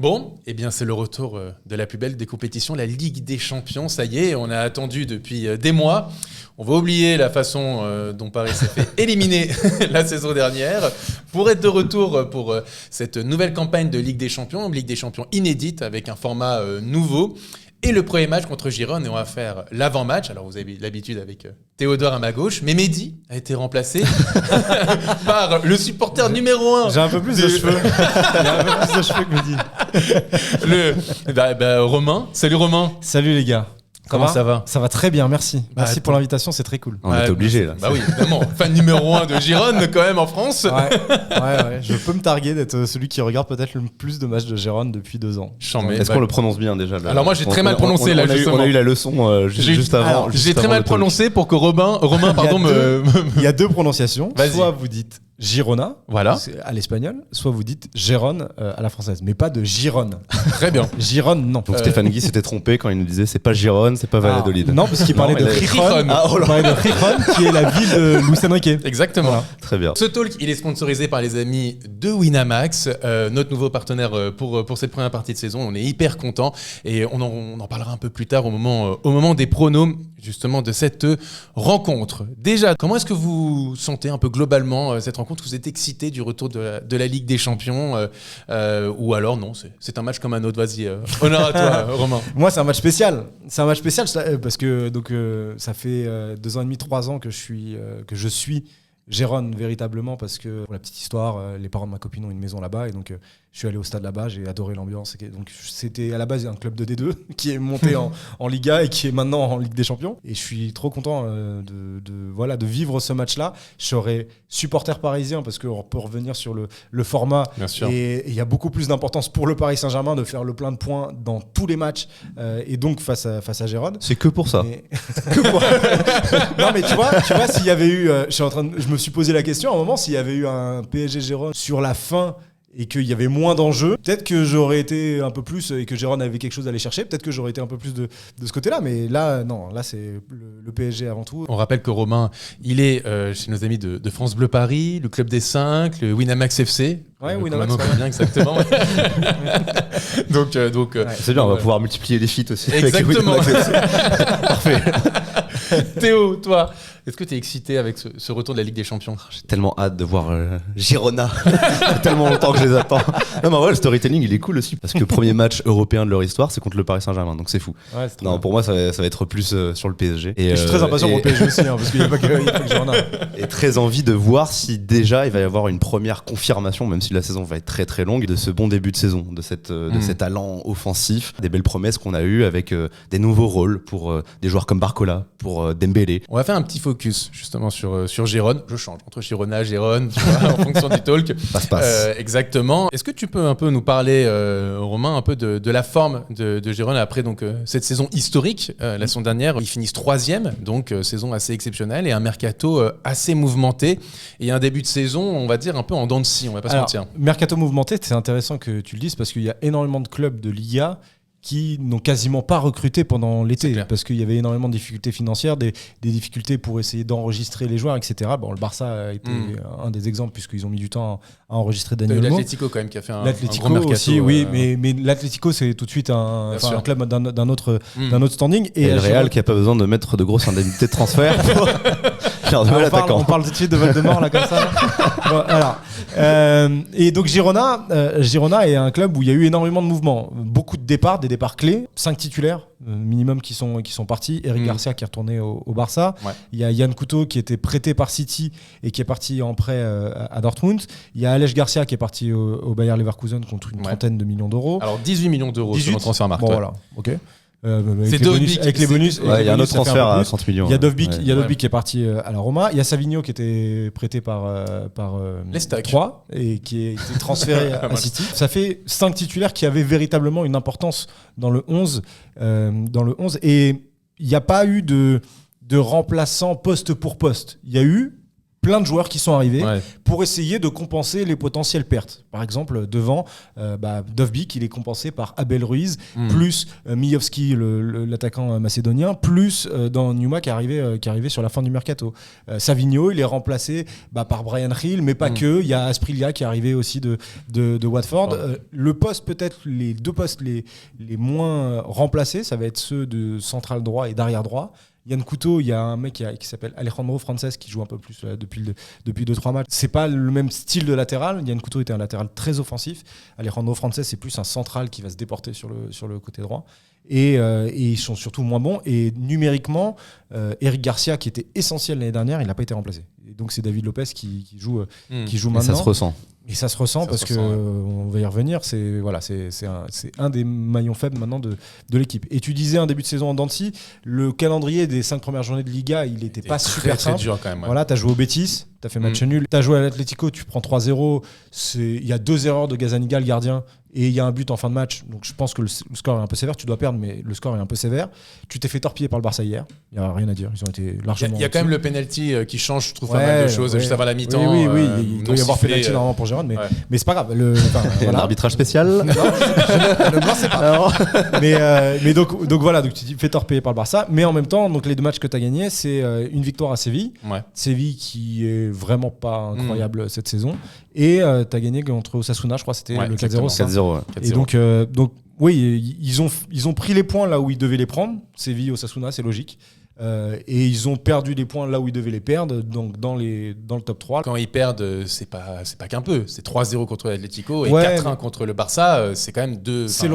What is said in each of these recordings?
Bon, eh bien c'est le retour de la plus belle des compétitions, la Ligue des Champions. Ça y est, on a attendu depuis des mois. On va oublier la façon dont Paris s'est fait éliminer la saison dernière pour être de retour pour cette nouvelle campagne de Ligue des Champions inédite avec un format nouveau. Et le premier match contre Girone, et on va faire l'avant-match. Alors vous avez l'habitude avec Théodore à ma gauche, mais Mehdi a été remplacé par le supporter numéro 1. J'ai un peu plus de cheveux. J'ai un peu plus de cheveux que Mehdi. Romain. Salut Romain. Salut les gars. Comment ça va ? Ça va très bien, merci. Merci pour l'invitation, c'est très cool. On est obligé là. Bah oui, évidemment. Fan numéro 1 de Girone quand même en France. Ouais. Je peux me targuer d'être celui qui regarde peut-être le plus de matchs de Girone depuis 2 ans. Est-ce qu'on le prononce bien déjà là ? Alors moi j'ai très mal prononcé là justement. On a eu la leçon juste avant. Alors, j'ai très mal prononcé pour que Romain Il y a deux prononciations. Vas-y. Soit vous dites Girona, voilà, à l'espagnol, soit vous dites Gérone à la française, mais pas de Girone. Très bien. Girone, non. Donc Stéphane Guy s'était trompé quand il nous disait c'est pas Girone, c'est pas Valladolid. Non, parce qu'il parlait de Gijón. Il parlait de Gijón, qui est la ville de Luis Enrique. Exactement. Voilà. Très bien. Ce talk, il est sponsorisé par les amis de Winamax, notre nouveau partenaire pour cette première partie de saison. On est hyper contents et on en parlera un peu plus tard au moment des pronos justement de cette rencontre. Déjà, comment est-ce que vous sentez un peu globalement cette rencontre ? Vous êtes excité du retour de la Ligue des Champions ou alors non, c'est un match comme un autre. Vas-y, honneur à toi, Romain. Moi, c'est un match spécial. C'est un match spécial parce que ça fait 2 ans et demi, 3 ans que je suis Gérone véritablement, parce que pour la petite histoire, les parents de ma copine ont une maison là-bas et donc je suis allé au stade là-bas, j'ai adoré l'ambiance. Donc c'était à la base un club de D2 qui est monté en Liga et qui est maintenant en Ligue des Champions. Et je suis trop content de vivre ce match-là. Je serai supporter parisien parce qu'on peut revenir sur le format. Bien sûr. Et il y a beaucoup plus d'importance pour le Paris Saint-Germain de faire le plein de points dans tous les matchs et donc face à Gérone. C'est que pour ça. Non mais tu vois s'il y avait eu, je me suis posé la question à un moment, s'il y avait eu un PSG Gérone sur la fin et qu'il y avait moins d'enjeux, peut-être que j'aurais été un peu plus, et que Gérone avait quelque chose à aller chercher, peut-être que j'aurais été un peu plus de ce côté-là, mais là, non, là c'est le PSG avant tout. On rappelle que Romain, il est chez nos amis de France Bleu Paris, le Club des 5, le Winamax FC. Ouais, Winamax. Bien, exactement. donc c'est bien, on va pouvoir multiplier les feats aussi. Exactement. Avec Parfait. Théo, toi, est-ce que tu es excité avec ce retour de la Ligue des Champions ? J'ai tellement hâte de voir Girona. Ça fait tellement longtemps que je les attends. Non, mais ouais, le storytelling, il est cool aussi. Parce que le premier match européen de leur histoire, c'est contre le Paris Saint-Germain. Donc c'est fou. Ouais, c'est non, pour moi, ça va être plus sur le PSG. Et je suis très impatient pour le PSG aussi, parce qu'il n'y a pas que Girona. Et très envie de voir si déjà il va y avoir une première confirmation, même si la saison va être très très longue, de ce bon début de saison, de cet allant offensif, des belles promesses qu'on a eues avec des nouveaux rôles pour des joueurs comme Barcola, pour Dembélé. On va faire un petit focus justement sur Gérone. Je change entre Girona, Gérone, tu vois, en fonction du talk. Passe. Exactement. Est-ce que tu peux un peu nous parler, Romain, un peu de la forme de Gérone après donc cette saison historique la saison dernière, ils finissent 3e, donc saison assez exceptionnelle et un mercato assez mouvementé et un début de saison, on va dire un peu en dents de scie, on va pas se mentir. Mercato mouvementé, c'est intéressant que tu le dises parce qu'il y a énormément de clubs de Liga qui n'ont quasiment pas recruté pendant l'été parce qu'il y avait énormément de difficultés financières, des difficultés pour essayer d'enregistrer les joueurs, etc. Bon, le Barça a été un des exemples puisqu'ils ont mis du temps à enregistrer Daniel Olmo. L'Atlético quand même qui a fait un gros mercato aussi, oui, mais l'Atlético c'est tout de suite un club d'un autre standing. Et le Real qui n'a pas besoin de mettre de grosses indemnités de transfert pour faire de l'attaquant. On parle tout de suite de Voldemort là comme ça. Bon, alors, et donc Girona est un club où il y a eu énormément de mouvements, beaucoup de départs, des départs clés, 5 titulaires minimum qui sont partis. Eric Garcia qui est retourné au Barça. Ouais. Il y a Yann Couto qui était prêté par City et qui est parti en prêt à Dortmund. Il y a Aleix Garcia qui est parti au Bayer Leverkusen contre une trentaine de millions d'euros. Alors 18 millions d'euros sur le Transfermarkt. Bon, voilà, ok. Avec les bonus. Il y a un autre transfert à 30 millions. Il y a Dovbyk qui est parti à la Roma. Il y a Savigno qui était prêté par l'Estac 3 et qui est été transféré à City. Ça fait 5 titulaires qui avaient véritablement une importance dans le 11. Et il n'y a pas eu de remplaçant poste pour poste. Il y a eu plein de joueurs qui sont arrivés Ouais. pour essayer de compenser les potentielles pertes. Par exemple, devant, Dovbyk, il est compensé par Abel Ruiz, plus Mijowski, l'attaquant macédonien, plus dans Numa qui est arrivé sur la fin du mercato. Savigno, il est remplacé par Brian Hill, mais pas que. Il y a Asprilla qui est arrivé aussi de Watford. Le poste, peut-être les deux postes les moins remplacés, ça va être ceux de central droit et d'arrière droit. Yann Couteau, il y a un mec qui s'appelle Alejandro Frances qui joue un peu plus là, depuis 2-3 matchs. C'est pas le même style de latéral. Yann Couteau était un latéral très offensif. Alejandro Frances, c'est plus un central qui va se déporter sur le côté droit. Et ils sont surtout moins bons. Et numériquement, Eric Garcia, qui était essentiel l'année dernière, il n'a pas été remplacé. Et donc c'est David Lopez qui joue maintenant. Et ça se ressent. Et ça se ressent parce que on va y revenir. C'est un des maillons faibles maintenant de l'équipe. Et tu disais un début de saison en Dancy, le calendrier des 5 premières journées de Liga, il n'était pas super simple. Très dur quand même. Ouais. Voilà, t'as joué au Betis, t'as fait match nul. T'as joué à l'Atlético, tu prends 3-0. Il y a 2 erreurs de Gazaniga, le gardien, et il y a un but en fin de match. Donc je pense que le score est un peu sévère. Tu dois perdre, mais le score est un peu sévère. Tu t'es fait torpiller par le Barça hier. Il n'y a rien à dire. Ils ont été largement. Il y a quand même le penalty qui change, je trouve, pas mal de choses juste avant la mi-temps. Oui, il doit y avoir penalty normalement pour Gérone, mais c'est pas grave. Voilà. L'arbitrage spécial. Non, le blanc, c'est pas. Mais donc voilà, donc tu te fais torpiller par le Barça. Mais en même temps, donc les 2 matchs que tu as gagnés, c'est une victoire à Séville. Ouais. Séville qui est vraiment pas incroyable cette saison. Et tu as gagné contre Osasuna, je crois, c'était le 4-0. 4-0. Et donc oui, ils ont pris les points là où ils devaient les prendre. Séville, Osasuna, c'est logique. Et ils ont perdu des points là où ils devaient les perdre, donc dans le top 3. Quand ils perdent, c'est pas qu'un peu. C'est 3-0 contre l'Atlético et 4-1 contre le Barça. C'est quand même 2. C'est le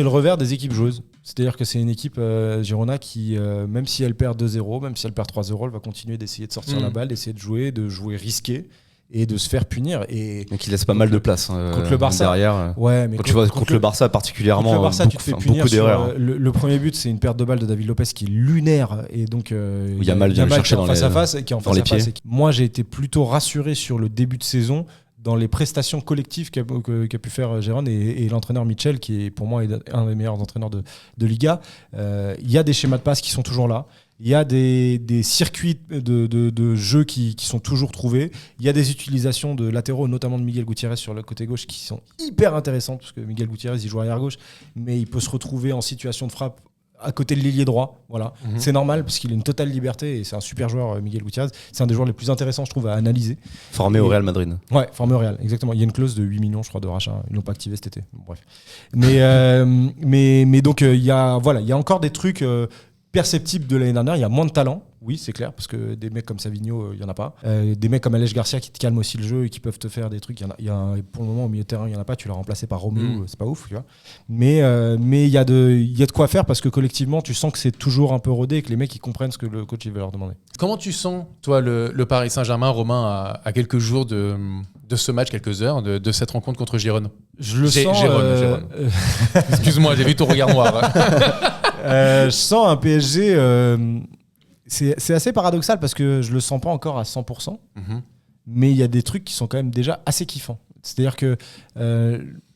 revers des équipes joueuses. C'est-à-dire que c'est une équipe Girona qui, même si elle perd 2-0, même si elle perd 3-0, elle va continuer d'essayer de sortir la balle, d'essayer de jouer risqué et de se faire punir. Donc il laisse pas mal de place contre le Barça derrière. Ouais, mais quand tu vois contre le Barça particulièrement, contre le Barça, tu te fais punir beaucoup d'erreurs. Le premier but, c'est une perte de balle de David Lopez qui est lunaire et donc il y a mal de le chercher dans face à face et qui est en face à face. Moi, j'ai été plutôt rassuré sur le début de saison dans les prestations collectives qu'a pu faire Gérone et l'entraîneur Mitchell, qui est pour moi un des meilleurs entraîneurs de Liga. Il y a des schémas de passe qui sont toujours là. Il y a des circuits de jeu qui sont toujours trouvés. Il y a des utilisations de latéraux, notamment de Miguel Gutiérrez sur le côté gauche, qui sont hyper intéressantes, parce que Miguel Gutiérrez, il joue arrière gauche, mais il peut se retrouver en situation de frappe à côté de l'ailier droit. Voilà. C'est normal, parce qu'il a une totale liberté, et c'est un super joueur, Miguel Gutiérrez. C'est un des joueurs les plus intéressants, je trouve, à analyser. Formé au Real Madrid. Ouais, formé au Real, exactement. Il y a une clause de 8 millions, je crois, de rachat. Ils l'ont pas activé cet été. Bon, bref. Mais donc, il y a encore des trucs perceptible de l'année dernière. Il y a moins de talent, oui, c'est clair, parce que des mecs comme Savigno, il n'y en a pas. Des mecs comme Alej Garcia qui te calment aussi le jeu et qui peuvent te faire des trucs. Pour le moment, au milieu de terrain, il n'y en a pas. Tu l'as remplacé par Romeo, c'est pas ouf, tu vois. Mais il y a de quoi faire, parce que collectivement, tu sens que c'est toujours un peu rodé et que les mecs, ils comprennent ce que le coach il veut leur demander. Comment tu sens, toi, le Paris Saint-Germain, Romain, à quelques jours de ce match, quelques heures, de cette rencontre contre Girone? Je le sens... Girone. Excuse-moi, j'ai vu ton regard noir. Je sens un PSG... c'est assez paradoxal parce que je le sens pas encore à 100%, mais il y a des trucs qui sont quand même déjà assez kiffants. C'est-à-dire que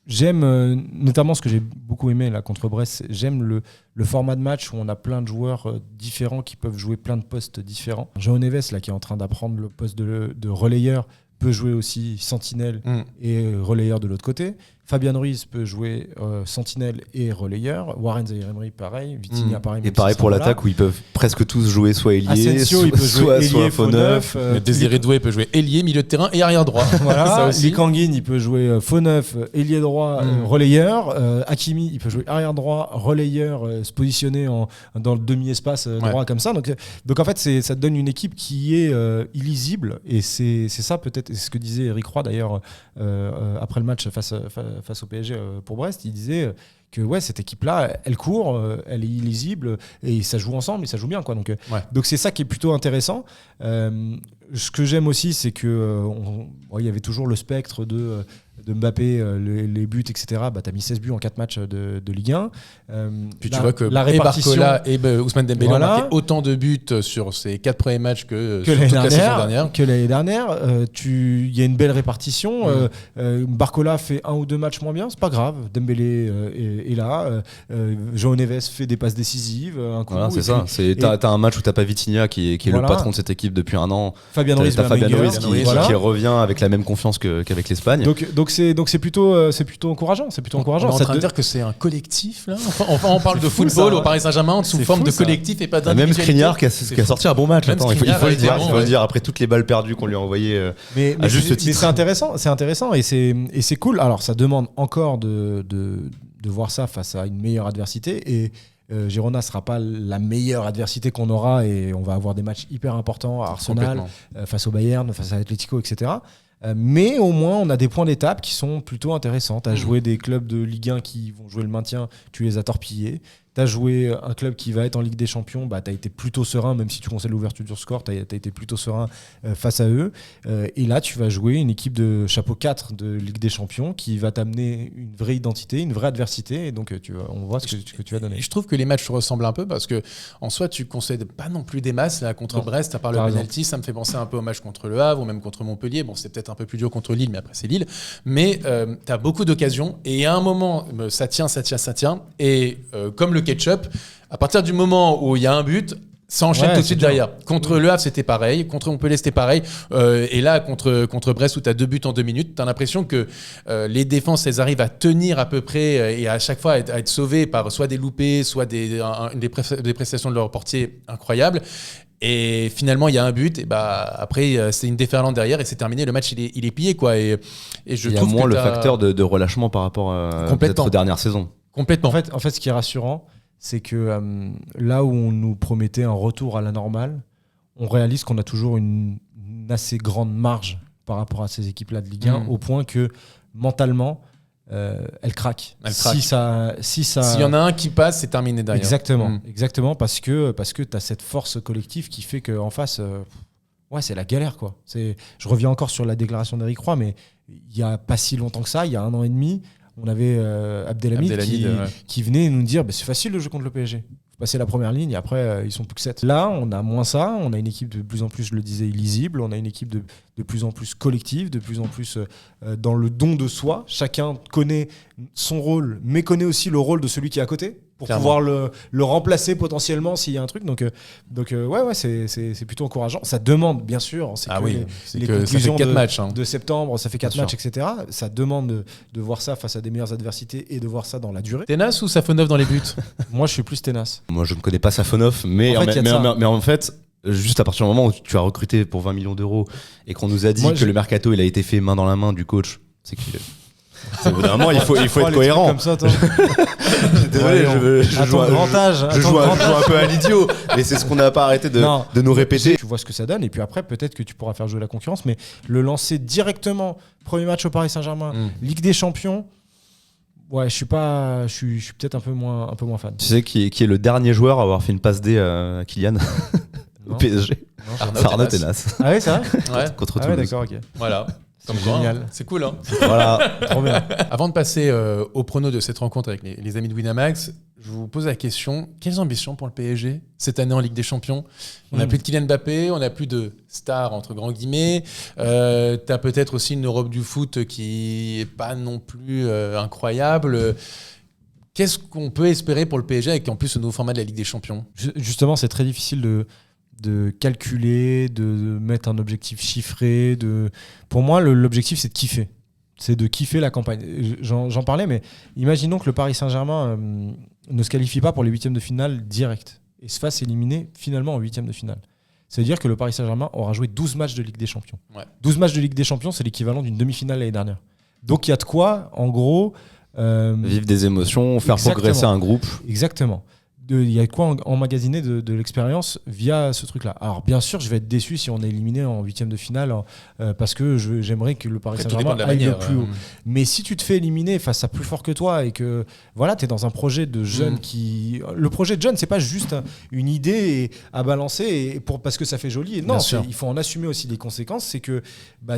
j'aime, notamment ce que j'ai beaucoup aimé là, contre Brest, j'aime le format de match où on a plein de joueurs différents qui peuvent jouer plein de postes différents. João Neves, là, qui est en train d'apprendre le poste de relayeur, peut jouer aussi sentinelle et relayeur de l'autre côté. Fabian Ruiz peut jouer sentinelle et relayeur. Warren Zaïre-Emery, pareil. Vitinha, pareil. Et pareil pour l'attaque, où ils peuvent presque tous jouer soit ailier, soit faux neuf. Désiré Doué peut jouer ailier, milieu de terrain et arrière droit. Voilà. Lee Kangin, il peut jouer faux neuf, ailier droit, relayeur. Hakimi, il peut jouer arrière droit, relayeur, se positionner dans le demi-espace droit comme ça. Donc en fait, ça te donne une équipe qui est illisible. Et c'est ça peut-être, c'est ce que disait Eric Roy d'ailleurs après le match face au PSG pour Brest. Il disait que cette équipe-là, elle court, elle est illisible et ça joue ensemble et ça joue bien, quoi. Donc c'est ça qui est plutôt intéressant. Ce que j'aime aussi, c'est que il y avait toujours le spectre de de Mbappé, les buts, etc., bah, tu as mis 16 buts en 4 matchs de Ligue 1. Puis tu vois que la et répartition, Barcola et Ousmane Dembélé voilà, ont marqué autant de buts sur ces 4 premiers matchs que sur l'année toute la saison dernière. Que l'année dernière. Il y a une belle répartition. Barcola fait 1 ou 2 matchs moins bien, c'est pas grave. Dembélé est là. João Neves fait des passes décisives. Un coup, voilà, c'est ça. T'as un match où t'as pas Vitinha qui est voilà, le patron de cette équipe depuis un an. Fabien Ruiz qui revient avec la même confiance qu'avec l'Espagne. Donc c'est plutôt encourageant. C'est plutôt encourageant. On est en train de dire que c'est un collectif là. On parle de football au Paris Saint-Germain sous forme de collectif et pas d'individualité. Même Skriniar qui a sorti un bon match. Attends, il faut le dire après toutes les balles perdues qu'on lui a envoyées à juste titre. Mais c'est intéressant et c'est cool. Alors ça demande encore de voir ça face à une meilleure adversité et Girona sera pas la meilleure adversité qu'on aura et on va avoir des matchs hyper importants à Arsenal, face au Bayern, face à Atlético, etc. Mais au moins on a des points d'étape qui sont plutôt intéressants. Tu as joué des clubs de Ligue 1 qui vont jouer le maintien, tu les as torpillés. Tu as joué un club qui va être en Ligue des Champions, bah, tu as été plutôt serein, même si tu concèdes l'ouverture du score, tu as été plutôt serein face à eux. Et là, tu vas jouer une équipe de chapeau 4 de Ligue des Champions qui va t'amener une vraie identité, une vraie adversité. Et donc, on voit ce que tu vas donner. Et je trouve que les matchs se ressemblent un peu parce que en soi, tu concèdes pas non plus des masses. Là, contre Brest, à part le penalty, ça me fait penser un peu au match contre le Havre ou même contre Montpellier. Bon, c'est peut-être un peu plus dur contre Lille, mais après, c'est Lille. Mais tu as beaucoup d'occasions et à un moment, ça tient. Et comme le ketchup, à partir du moment où il y a un but, ça enchaîne tout de suite derrière. Contre Le Havre, c'était pareil. Contre Montpellier, c'était pareil. Et là, contre Brest, où tu as 2 buts en 2 minutes, tu as l'impression que les défenses, elles arrivent à tenir à peu près et à chaque fois à être sauvées par soit des loupés, soit des prestations de leur portier incroyables. Et finalement, il y a un but. Et bah, après, c'est une déferlante derrière et c'est terminé. Le match, il est plié, quoi. Et je trouve il y a moins le facteur de relâchement par rapport à peut-être aux dernières saisons. Complètement. En fait, ce qui est rassurant, c'est que là où on nous promettait un retour à la normale, on réalise qu'on a toujours une assez grande marge par rapport à ces équipes-là de Ligue 1, au point que mentalement, elles craquent. S'il y en a un qui passe, c'est terminé derrière. Exactement, parce que tu as cette force collective qui fait qu'en face, c'est la galère, quoi. Je reviens encore sur la déclaration d'Éric Roy, mais il n'y a pas si longtemps que ça, il y a 1 an et demi, on avait Abdelhamid qui venait nous dire c'est facile le jeu contre le PSG. Faut passer la première ligne et après ils sont plus que 7. Là, on a moins ça. On a une équipe de plus en plus, je le disais, illisible. On a une équipe de plus en plus collective, de plus en plus dans le don de soi. Chacun connaît son rôle, mais connaît aussi le rôle de celui qui est à côté pour pouvoir le remplacer potentiellement s'il y a un truc. Donc c'est plutôt encourageant. Ça demande, bien sûr, les conclusions de septembre, ça fait 4 matchs, etc. Ça demande de voir ça face à des meilleures adversités et de voir ça dans la durée. Tenas ou Safonov dans les buts? Moi, je suis plus Tenas. Moi, je ne connais pas Safonov, mais en fait, juste à partir du moment où tu as recruté pour 20 millions d'euros et qu'on nous a dit que le mercato il a été fait main dans la main du coach, c'est qu'il au bout d'un moment, il faut être cohérent. Comme ça, toi. Désolé, je joue un peu à l'idiot, mais c'est ce qu'on n'a pas arrêté de nous répéter. Tu vois ce que ça donne, et puis après, peut-être que tu pourras faire jouer la concurrence, mais le lancer directement, premier match au Paris Saint-Germain, Ligue des Champions. Ouais, je suis peut-être un peu moins fan. Tu sais qui est le dernier joueur à avoir fait une passe D à Kylian au PSG? Arnaud Tenas. Ah oui, c'est vrai? Contre Toulouse. D'accord, ok. Voilà. C'est génial. C'est cool, hein. Voilà. Trop bien. Avant de passer au prono de cette rencontre avec les amis de Winamax, je vous pose la question, quelles ambitions pour le PSG cette année en Ligue des Champions? On n'a plus de Kylian Mbappé, on n'a plus de stars entre grands guillemets. T'as peut-être aussi une Europe du foot qui n'est pas non plus incroyable. Qu'est-ce qu'on peut espérer pour le PSG avec en plus ce nouveau format de la Ligue des Champions? Justement, c'est très difficile de calculer, de mettre un objectif chiffré. Pour moi, l'objectif, c'est de kiffer. C'est de kiffer la campagne. J'en parlais, mais imaginons que le Paris Saint-Germain ne se qualifie pas pour les 8e de finale direct et se fasse éliminer finalement en 8e de finale. Ça veut dire que le Paris Saint-Germain aura joué 12 matchs de Ligue des Champions. Ouais. 12 matchs de Ligue des Champions, c'est l'équivalent d'une demi-finale l'année dernière. Donc il y a de quoi, en gros... vivre des émotions, faire progresser un groupe. Exactement. il y a quoi emmagasiner de l'expérience via ce truc-là. Alors bien sûr, je vais être déçu si on est éliminé en 8e de finale parce que j'aimerais que le Paris Saint-Germain aille le plus haut. Mais si tu te fais éliminer face à plus fort que toi et que voilà, tu es dans un projet de jeunes qui... Le projet de jeunes, c'est pas juste une idée à balancer parce que ça fait joli. Et non, il faut en assumer aussi les conséquences. C'est que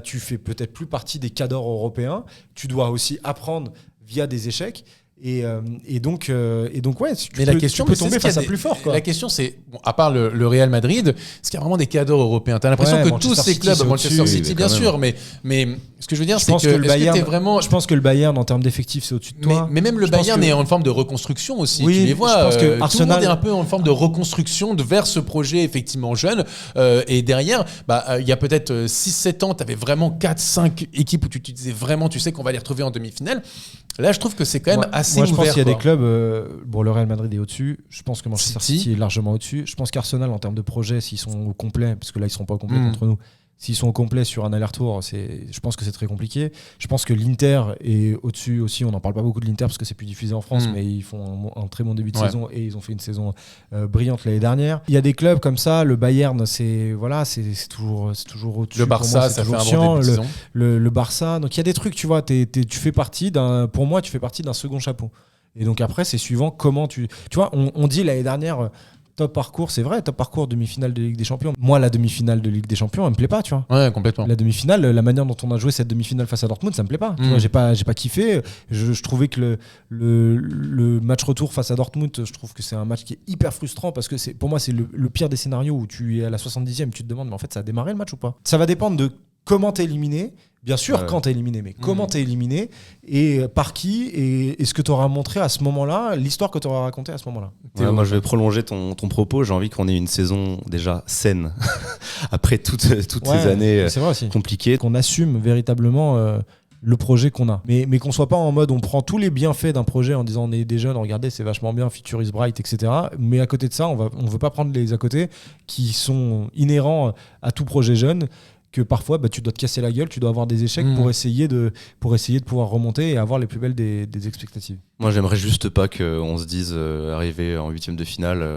tu fais peut-être plus partie des cadors européens. Tu dois aussi apprendre via des échecs. Et donc ouais, tu peux tomber face à plus fort, quoi. La question c'est, à part le Real Madrid, est-ce qu'il y a vraiment des cadors européens? T'as l'impression que tous ces clubs, Manchester City bien sûr, mais ce que je veux dire, c'est que le Bayern, je pense que le Bayern en termes d'effectifs c'est au-dessus de toi. Mais même le Bayern est en forme de reconstruction aussi. Oui, tu les vois, je pense que tout le monde est un peu en forme de reconstruction vers ce projet effectivement jeune. Et derrière, il y a peut-être 6-7 ans, t'avais vraiment 4-5 équipes où tu te disais vraiment, tu sais qu'on va les retrouver en demi-finale. Là, je trouve que c'est quand même assez ouvert. Je pense qu'il y a des clubs, le Real Madrid est au-dessus. Je pense que Manchester City est largement au-dessus. Je pense qu'Arsenal, en termes de projet, s'ils sont au complet, parce que là, ils ne seront pas au complet contre nous, s'ils sont au complet sur un aller-retour, je pense que c'est très compliqué. Je pense que l'Inter est au-dessus aussi. On n'en parle pas beaucoup de l'Inter parce que c'est plus diffusé en France, mais ils font un très bon début de saison et ils ont fait une saison brillante l'année dernière. Il y a des clubs comme ça. Le Bayern, c'est toujours au-dessus. Le Barça, ça fait un bon début de saison. Le Barça. Donc il y a des trucs, tu vois, tu fais partie pour moi, tu fais partie d'un second chapeau. Et donc après, c'est suivant comment tu vois, on dit l'année dernière... Top parcours, c'est vrai, top parcours demi-finale de Ligue des Champions. Moi, la demi-finale de Ligue des Champions, elle me plaît pas, tu vois. Ouais, complètement. La demi-finale, la manière dont on a joué cette demi-finale face à Dortmund, ça me plaît pas. Tu vois, j'ai pas kiffé. Je trouvais que le match retour face à Dortmund, je trouve que c'est un match qui est hyper frustrant parce que pour moi, c'est le pire des scénarios où tu es à la 70e, tu te demandes, mais en fait, ça a démarré le match ou pas? Ça va dépendre de comment t'es éliminé. Bien sûr, quand t'es éliminé, mais comment t'es éliminé et par qui et ce que t'auras montré à ce moment-là, l'histoire que t'auras racontée à ce moment-là. Moi, je vais prolonger ton propos. J'ai envie qu'on ait une saison déjà saine après toutes ces années compliquées. Qu'on assume véritablement le projet qu'on a. Mais qu'on soit pas en mode on prend tous les bienfaits d'un projet en disant on est des jeunes, regardez, c'est vachement bien, Future is bright, etc. Mais à côté de ça, on veut pas prendre les à côté qui sont inhérents à tout projet jeune. Que parfois tu dois te casser la gueule, tu dois avoir des échecs pour essayer de pouvoir remonter et avoir les plus belles des expectatives. Moi, j'aimerais juste pas qu'on se dise arrivé en 8e de finale,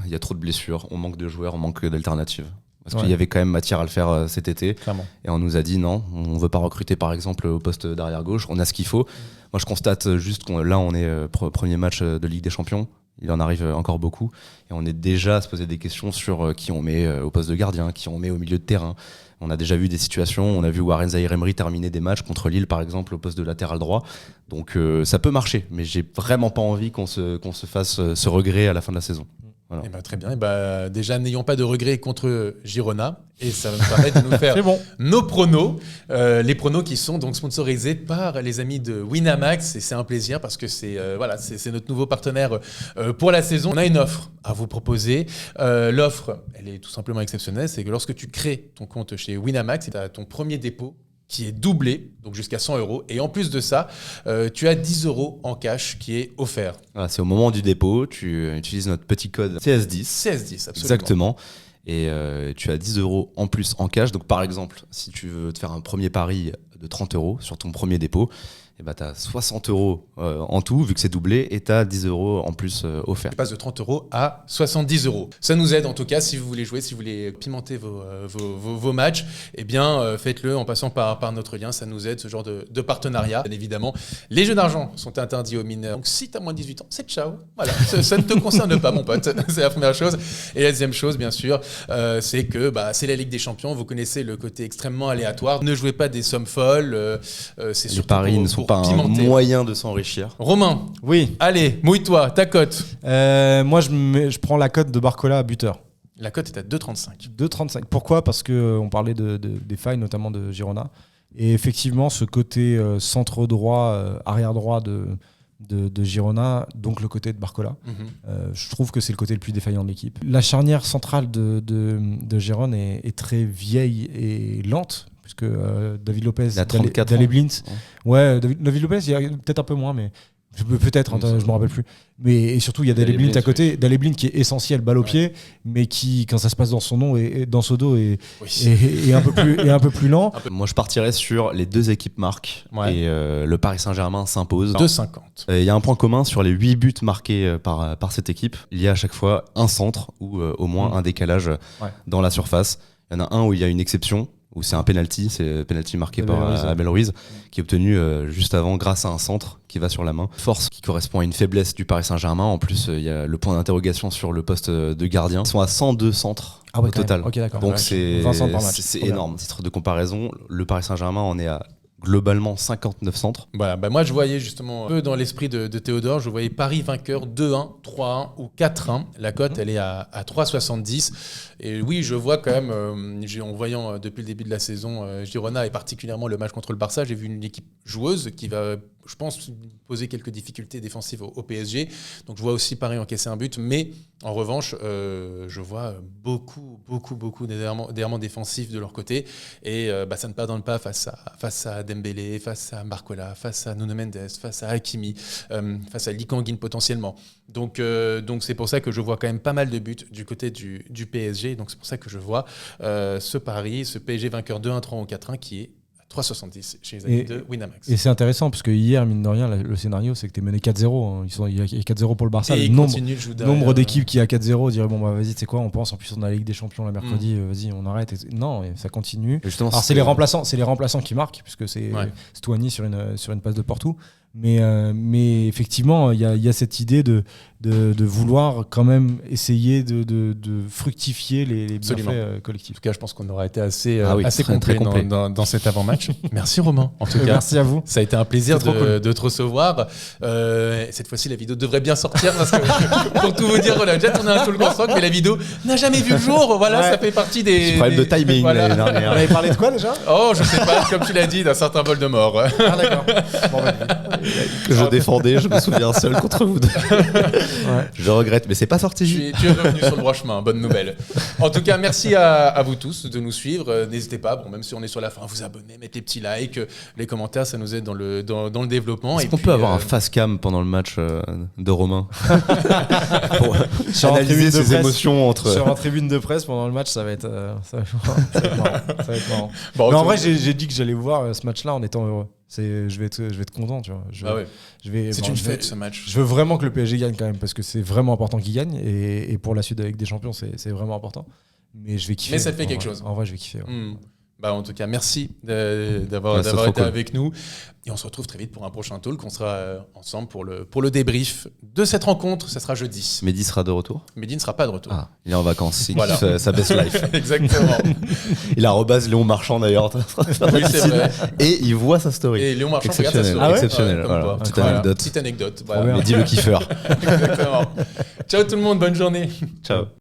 il y a trop de blessures, on manque de joueurs, on manque d'alternatives. Parce qu'il y avait quand même matière à le faire cet été. Clairement. Et on nous a dit non, on veut pas recruter par exemple au poste d'arrière gauche, on a ce qu'il faut. Moi, je constate juste là on est premier match de Ligue des Champions. Il en arrive encore beaucoup. Et on est déjà à se poser des questions sur qui on met au poste de gardien, qui on met au milieu de terrain. On a déjà vu des situations, on a vu Warren Zaïre-Emery terminer des matchs contre Lille par exemple au poste de latéral droit. Donc ça peut marcher, mais j'ai vraiment pas envie qu'on se fasse ce regret à la fin de la saison. Voilà. Et très bien. Déjà, n'ayons pas de regrets contre Girona. Et ça va nous permettre de nous faire nos pronos. Les pronos qui sont donc sponsorisés par les amis de Winamax. Et c'est un plaisir parce que c'est notre nouveau partenaire pour la saison. On a une offre à vous proposer. L'offre, elle est tout simplement exceptionnelle. C'est que lorsque tu crées ton compte chez Winamax, tu as ton premier dépôt qui est doublé, donc jusqu'à 100 €. Et en plus de ça, tu as 10 € en cash qui est offert. Voilà, c'est au moment du dépôt, tu utilises notre petit code CS10. CS10, absolument. Exactement. Et tu as 10 € en plus en cash. Donc par exemple, si tu veux te faire un premier pari de 30 € sur ton premier dépôt, tu as 60 € en tout, vu que c'est doublé, et tu as 10 € en plus offerts. Tu passes de 30 € à 70 €. Ça nous aide en tout cas si vous voulez jouer, si vous voulez pimenter vos matchs, eh bien faites-le en passant par notre lien, ça nous aide, ce genre de partenariat. Bien évidemment, les jeux d'argent sont interdits aux mineurs. Donc si tu as moins de 18 ans, c'est ciao. Voilà, ça ne te concerne pas mon pote, c'est la première chose. Et la deuxième chose, bien sûr, c'est que c'est la Ligue des Champions, vous connaissez le côté extrêmement aléatoire. Ne jouez pas des sommes folles, c'est surtout paris ne sont pas un moyen de s'enrichir. Romain, oui. Allez, mouille-toi, ta cote. Moi, je prends la cote de Barcola à buteur. La cote est à 2,35. 2,35. Pourquoi ? Parce qu'on parlait des failles, notamment de Girona. Et effectivement, ce côté centre droit, arrière droit de Girona, donc le côté de Barcola, je trouve que c'est le côté le plus défaillant de l'équipe. La charnière centrale de Girona est très vieille et lente. Puisque David Lopez, il a 34 Daley Blintz. Ouais, David Lopez, il y a peut-être un peu moins, mais Peut-être, je me rappelle plus. Mais et surtout, il y a Daley Blind à côté. Daley Blind qui est essentiel, balle au pied, mais qui, quand ça se passe dans son nom et dans son dos, est un peu plus lent. Moi, je partirais sur les 2 équipes marquent et le Paris Saint-Germain s'impose. 2,50. Il y a un point commun sur les 8 buts marqués par cette équipe. Il y a à chaque fois un centre ou au moins un décalage dans la surface. Il y en a un où il y a une exception, où c'est un penalty, c'est le penalty marqué par Abel Ruiz, qui est obtenu juste avant grâce à un centre qui va sur la main. Force qui correspond à une faiblesse du Paris Saint-Germain. En plus, il y a le point d'interrogation sur le poste de gardien. Ils sont à 102 centres au total. Okay, donc c'est énorme. Titre de comparaison, le Paris Saint-Germain en est à globalement 59 centres. Voilà, moi je voyais justement un peu dans l'esprit de Théodore, je voyais Paris vainqueur 2-1, 3-1 ou 4-1. La cote elle est à 3,70. Et oui, je vois quand même, en voyant depuis le début de la saison Girona et particulièrement le match contre le Barça, j'ai vu une équipe joueuse qui va, je pense, poser quelques difficultés défensives au PSG. Donc je vois aussi Paris encaisser un but, mais en revanche, je vois beaucoup d'errements défensifs de leur côté. Et ça ne pardonne pas face à Dembélé, face à Barcola, face à Nuno Mendes, face à Hakimi, face à Lee Kang-in potentiellement. Donc c'est pour ça que je vois quand même pas mal de buts du côté du PSG. Donc c'est pour ça que je vois ce PSG vainqueur 2-1, 3-1 ou 4-1 qui est 3,70 chez les amis de Winamax. Et c'est intéressant parce que hier, mine de rien, le scénario, c'est que tu es mené 4-0. Il y a 4-0 pour le Barça. Et le nombre d'équipes qui a 4-0 dirait bon, vas-y, tu sais quoi, on pense. En plus, on a la Ligue des Champions le mercredi, vas-y, on arrête. Non, ça continue. Alors, c'est les remplaçants qui marquent, puisque c'est Stuani sur une passe de Porto. Mais effectivement, il y a cette idée de vouloir quand même essayer de fructifier les bienfaits collectifs. En tout cas, je pense qu'on aura été assez complet dans cet avant-match. Merci Romain. En tout cas, merci à vous. Ça a été un plaisir de te recevoir. Cette fois-ci, la vidéo devrait bien sortir parce que pour tout vous dire, on a déjà tourné un Talk en Rock, mais la vidéo n'a jamais vu le jour. Voilà, ça fait partie des problèmes de timing l'année dernière. On avait parlé de quoi déjà ? Oh, je sais pas. Comme tu l'as dit, d'un certain Voldemort. Ah d'accord. Que je défendais, je me souviens seul contre vous deux. Je regrette, mais c'est pas sorti. Tu es revenu sur le droit chemin, bonne nouvelle. En tout cas, merci à vous tous de nous suivre. N'hésitez pas, même si on est sur la fin, à vous abonner, mettre les petits likes, les commentaires, ça nous aide dans le développement. Est-ce qu'on peut avoir un face cam pendant le match de Romain pour analyser ses émotions entre... Sur un tribune de presse pendant le match, ça va être marrant. Mais en vrai, j'ai dit que j'allais voir ce match-là en étant heureux. Je vais être content, tu vois. C'est une fête ce match. Je veux vraiment que le PSG gagne quand même parce que c'est vraiment important qu'il gagne et pour la suite avec des champions c'est vraiment important. Mais je vais kiffer. Mais ça te fait quelque chose. En vrai, je vais kiffer. Ouais. En tout cas, merci d'avoir été cool avec nous. Et on se retrouve très vite pour un prochain talk. On sera ensemble pour le débrief de cette rencontre. Ça sera jeudi. Mehdi sera de retour ? Mehdi ne sera pas de retour. Ah, il est en vacances. Il voilà. kiffe sa best life. Exactement. Il a rebase Léon Marchand d'ailleurs. Oui, c'est vrai. Et il voit sa story. Et Léon Marchand regarde sa story. Ah ouais exceptionnel. Voilà. Petite anecdote. Voilà. Mehdi le kiffeur. Exactement. Ciao tout le monde. Bonne journée. Ciao.